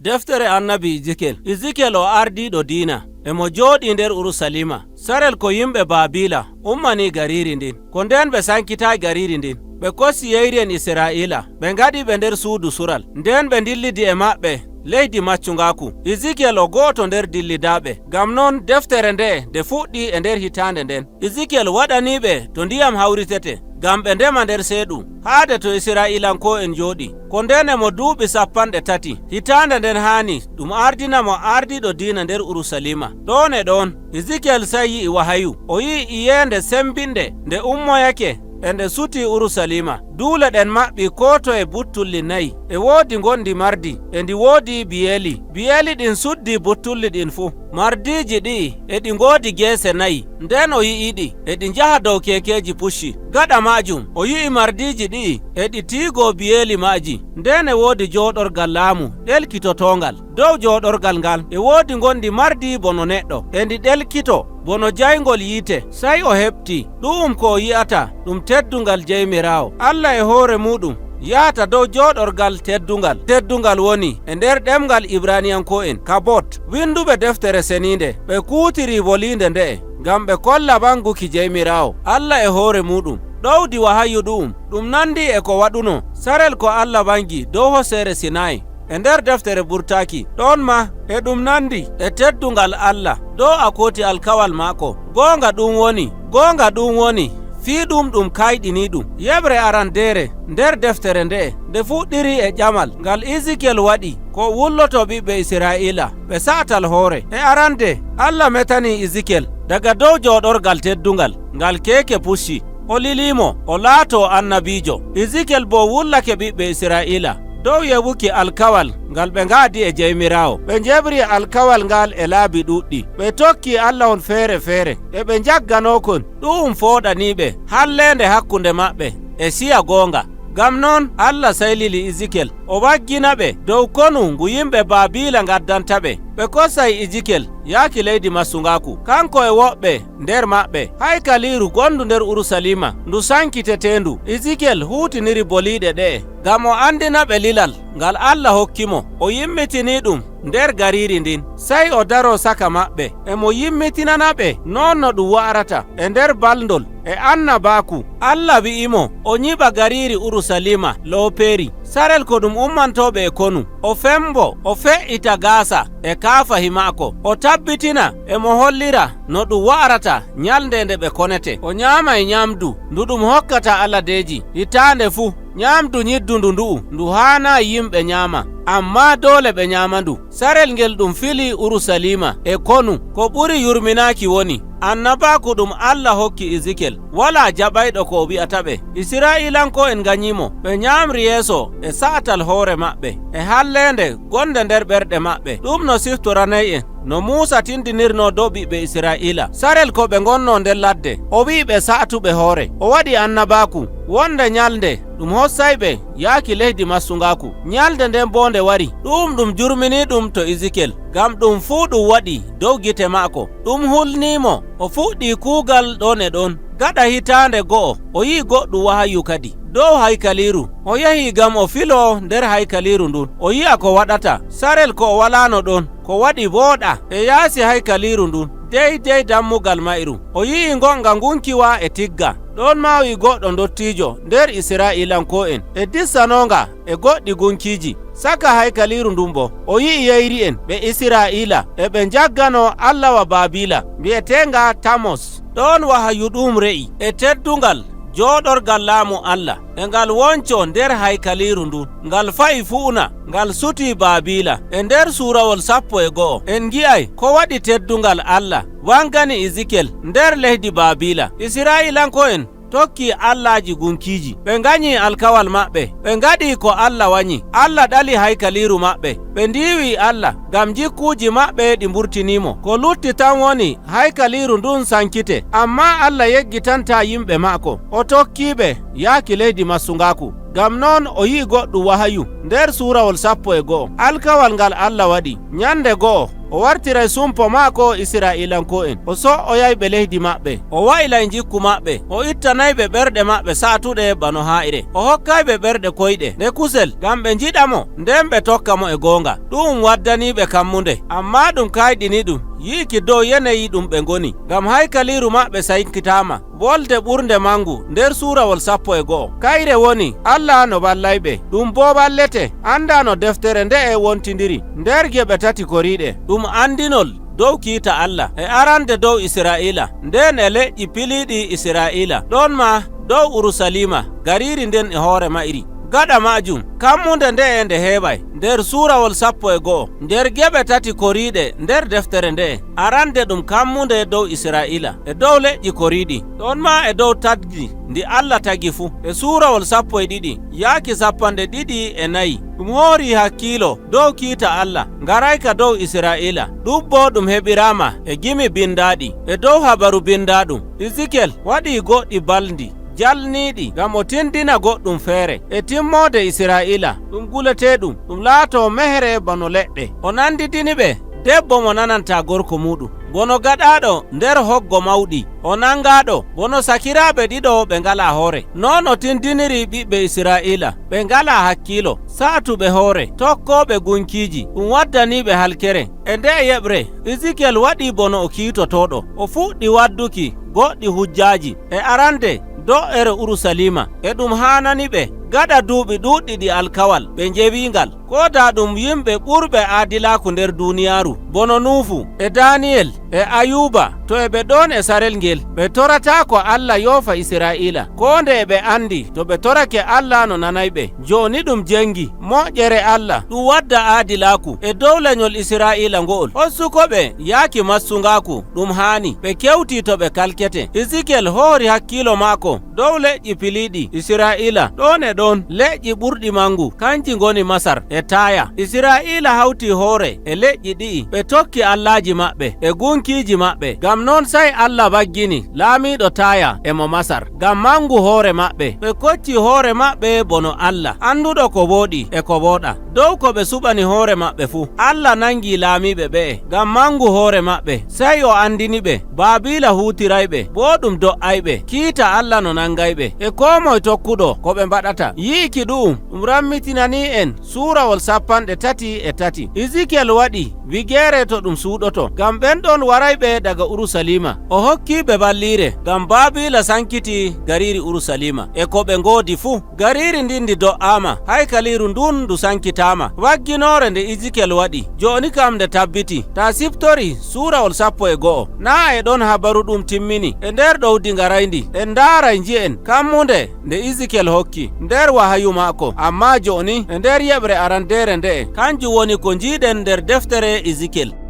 Deftere annabi Ejikel. Ejikel o ardiɗo diina emo jooɗi nder Urusalima. Sarel ko yimɓe Babila ummani gariri ndin. Ko nden ɓe sankitayi gariri ndin. Ɓe kosti yeyri en Israila. Ɓe ngaɗi ɓe nder suudu sural. Nden ɓe dillidi e maɓɓe leydi maccungaku. Ejikel o goto nder dillidaɓe. Ngam non deftere nde fuɗɗi e nder hitande nden. Ejikel waɗaniɓe to ndiyam hawritete ngam ɓe ndema nder seeɗu haade to Israilanko en jooɗi. Ko nden emo duuɓi 30 hitande nden haani ɗum ardina mo ardiɗo diina nder Urusalima. Ɗon e ɗon Ejikel sai yi'i wahayu. O yi'i iyende sembinde nde ummoyake e nde suti Urusalima. Duule ɗen maɓɓi ko to e buttulli 4. E woodi gondi mardi e ndi woodi biyeli. Biyeli ɗin suddi buttulli ɗin fuu. Mardiji ɗi e ɗi ngoodi geese 4. Nden o yi'iɗi e ɗi njaha dow kekeji pucci. Gaɗa majum o yi'i mardiji ɗi e ɗi tiigo biyeli maji. Nden e woodi jooɗorgal laamu ɗelkitotongal. Dow jooɗorgal ngal e woodi gondi mardi bono neɗɗo e ndi ɗelkito bono jayngol yiite. Sai o heɓti ɗum ko o yi'ata ɗum teddungal Jeymiraawo. Allah e hoore muɗum yahata dow jooɗorgal teddungal. Teddungal woni e nder ɗemgal Ibraniyanko'en Kabot. Winduɓe deftere seninde ɓe kuutiri wolinde nde'e ngam ɓe kolla banguki Jeymiraawo Allah e hoore muɗum. Ɗowdi wahayu ɗum nandi e ko waɗuno sarel ko Allah bangi dow hosere Sinai e nder deftere burtaki. Ɗon ma e ɗum nandi e teddungal Allah dow akoti alkawal maako. Gonga ɗum woni fiiɗum ɗum kayɗiniɗum. Yeɓre arandere nder deftere nde fuɗɗiri e ƴamal ngal Ejikel waɗi ko wulloto ɓiɓɓe Israila ɓe sa'atal hoore. E arande Allah metani Ejikel daga dow jooɗorgal teddungal ngal keke pucci. O lilimo o laato annabijo. Ejikel bo wullake ɓiɓɓe Israila dow yewuki alkawal ngal ɓe ngaadi e Jeymiraawo. Ɓe jebri alkawal ngal e laabi ɗuɗɗi. Ɓe tokki allahon feere e ɓe jagganokon ɗum fooɗaniɓe hallende hakkunde maɓɓe e siya goonga. Ngam non Allah saylili Ejikel o waggina ɓe dow konu ngu yimɓe Babila gaddantaɓe. Ɓe kosay Ejikel yaaki leydi masungaku kanko e woɓɓe nder maɓɓe. Haykaliru gondu nder Urusalima ndu sankitetendu. Ejikel huutiniri boliɗe ɗe ngam o andina ɓe lilal ngal Allah hokkimo. O yimmitini ɗum nder gariri ndin. Sai o daro saka maɓɓe emo yimmitinana ɓe non no ɗum wa'rata e nder balndol e annabaku. Allah wi'imo o nyiɓa gariri Urusalima looperi sarel ko ɗum ummantoɓe e konu. O fembo o fe'ita gaasa e kaafahi maako. O tabbitina emo hollira no ɗum wa'rata nyalde nde ɓe konete. O nyamay nyamdu ndu ɗum hokkata aladeji hitande fuu. Nyamdu nyiddundu ndu haana yimɓe nyama, amma dole ɓe nyama ndu. Sarel ngel ɗum fili Urusalima e konu ko ɓuri yurminaki woni annabaku ɗum Allah hokki Ejikel wala jaɓayɗo ko o wi'ata ɓe. Israilanko en ganyimo ɓe nyamri yeeso e sa'atal hoore maɓɓe e hallende gonde nder ɓerɗe maɓɓe. Ɗum no siftoranay en no Musa tindinirno dow ɓiɓɓe Israila sarel ko ɓe gonno nder ladde. O wi ɓe sa'atuɓe hoore. O waɗi annabaku wonde nyalde ɗum hossayɓe yaaki leydi masungaku. Nyalde nden bo nde wari ɗum jurmini ɗum to Ejikel ngam ɗum fuu ɗum waɗi dow gite maako. Ɗum hulnimo o fuɗɗi kuugal ɗon e ɗon. Gaɗa hitande go'o o yi goɗɗum wahayu kadi dow haykaliru. O yahi ngam o filo nder haykaliru ndun. O yi'a ko waɗata sarel ko o walano ɗon ko waɗi wooɗa e yaasi haykaliru ndun deydey dammugal mayru. O yi'i ngonga ngunkiwa e tigga. Ɗon mawi goɗɗo dottijo nder Israilanko'en e dissanonga e goɗɗi gunkiji saka haykaliru ndun bo. O yi'i yeyri en ɓe Israila e ɓe jaggano Allah wa Babila bi'etenga Tamos. Ɗon wahayu ɗum re'i e teddungal jooɗorgal laamu Allah e ngal wonco nder haykaliru ndun ngal fa'i fuuna ngal suti Babila. E nder suurawol 11 en gi'ay ko waɗi teddungal Allah wangani Ejikel nder leydi Babila. Israilanko'en tokki allaji gunkiji ɓe ganyi alkawal maɓɓe ɓe ngaɗi ko Allah wanyi. Allah ɗali haykaliru maɓɓe ɓe ndiwi Allah ngam jikkuji maɓɓe ɗi mburtinimo. Ko lutti tan woni haykaliru ndun sankite, amma Allah yeggitanta yimɓe maako. O tokkiɓe yaaki leydi masungaku. Ngam non o yi goɗɗum wahayu nder suurawol 11 alkawal ngal Allah waɗi nyande go'o o wartiray sumpo maako Isra'ilanko'en o so'oyay ɓe leydi maɓɓe o waylay jikku maɓɓe o ittanayɓe ɓerɗe maɓɓe saatuɗe bano ha'ire o hokkayɓe ɓerɗe koyɗe nde kusel ngam ɓe jiɗamo nden ɓe tokka mo e goonga ɗum waddaniɓe kammunde amma ɗum kayɗini ɗum yiiki dow yeneyi ɗum ɓe ngoni ngam haykaliru maɓɓe sankitama wolde ɓurde mangu nder suurawol 11 kayre woni Allah no ballayɓe ɗum bo ballete anda no deftere nde e wontindiri nder geɓe tati koriɗe ɗum andinol dow kiita Allah e arande dow Isra'ila nden e leƴƴi piliɗi Isra'ila ɗon ma dow Urusalima gariri nden e hoore ma'iri gaɗa majum kammunde nde e nde heɓay nder suurawol 11 nder geɓe tati koriɗe nder deftere nde arande ɗum kammunde dow Isra'ila e dow leƴƴi koriɗi ɗon ma e dow tagdi ndi Allah tagi fu e suurawol 12 yaaki 24 ɗum hoori hakkilo dow kiita Allah ngarayka dow Isra'ila ɗum bo ɗum heɓirama e gimi bindaɗi e dow habaru bindaɗum Ejikel waɗi goɗɗi baldi jalniɗi ngam o tindina goɗɗum feere e timmode Isra'ila ɗum guleteɗum ɗum laato mehere bano leɗɗe o nandidini ɓe debbo mo nananta gorko muɗum bono gaɗaɗo nder hoggo mawɗi o nangaɗo bono sakiraɓe ɗiɗo ɓe ngala hoore non o tindiniri ɓiɓɓe Isra'ila ɓe ngala hakkilo saatuɓe hoore tokkoɓe gunkiji ɗum waddaniɓe halkere e nde yeɓre Ejikel waɗi bono o kiitotoɗo o fuɗɗi wadduki goɗɗi hujjaji e arande do'ere Urusalima e ɗum hanani ɓe gaɗa duuɓi ɗuɗɗi ɗi alkawal ɓe njewingal ko da ɗum yimɓe ɓurɓe aadilaku nder duniyaru bono Nuufu e Daniyel e Ayuba to e ɓe ɗon e sarel ngel ɓe torata ko Allah yofa Isra'ila ko nde ɓe andi to ɓe torake Allah no nanayɓe joni ɗum jengi moƴƴere Allah ɗum wadda aadilaku e dow lenyol Isra'ila ngo'ol hossukoɓe yaaki massungaku ɗum haani ɓe kewti to ɓe kalkete Ejikel hoori hakkilo maako dow leƴƴi piliɗi Isra'ila ɗon e ɗon leƴƴi ɓurɗi mangu kanji ngoni Masar e Taya Isra'ila hawti hoore e leƴƴi ɗi'i ɓe tokki allaji maɓɓe e gunkiji maɓɓe ngam non sai Allah baggini laamiɗo Taya e mo Masar ngam mangu hoore maɓɓe ɓe kocci hoore maɓɓe bono Allah anduɗo ko woɗi e ko woɗa dow ko ɓe suɓani hoore maɓɓe fu Allah nangi laamiɓe ɓe ngam mangu hoore maɓɓe sai o andini ɓe Babila hutirayɓe bo ɗum do'ayɓe kiita Allah no nangayɓe e ko moye tokkuɗo ko ɓe mbaɗata yiiki ɗum rammitinani en suurawol 33 Ejikel waɗi wigere to ɗum suuɗoto ngam ɓen ɗon warayɓe daga Urusalima o hokkiɓe ballire ngam Babila sankiti gariri Urusalima e ko ɓe ngoodi fu gariri ndin ndi do'ama haykaliru ndun ndu sankitama wagginore nde Ejikel waɗi joni kam nde tabbiti ta siftori suurawol 11 na e ɗon habaru ɗum timmini e nder ɗowdi garayndi en ndaray nji'en kammunde nde Ejikel hokki nder wahayu maako amma joni e nder yeɓre arandere nde kanjum woni ko jiiɗen nder deftere Ejikel.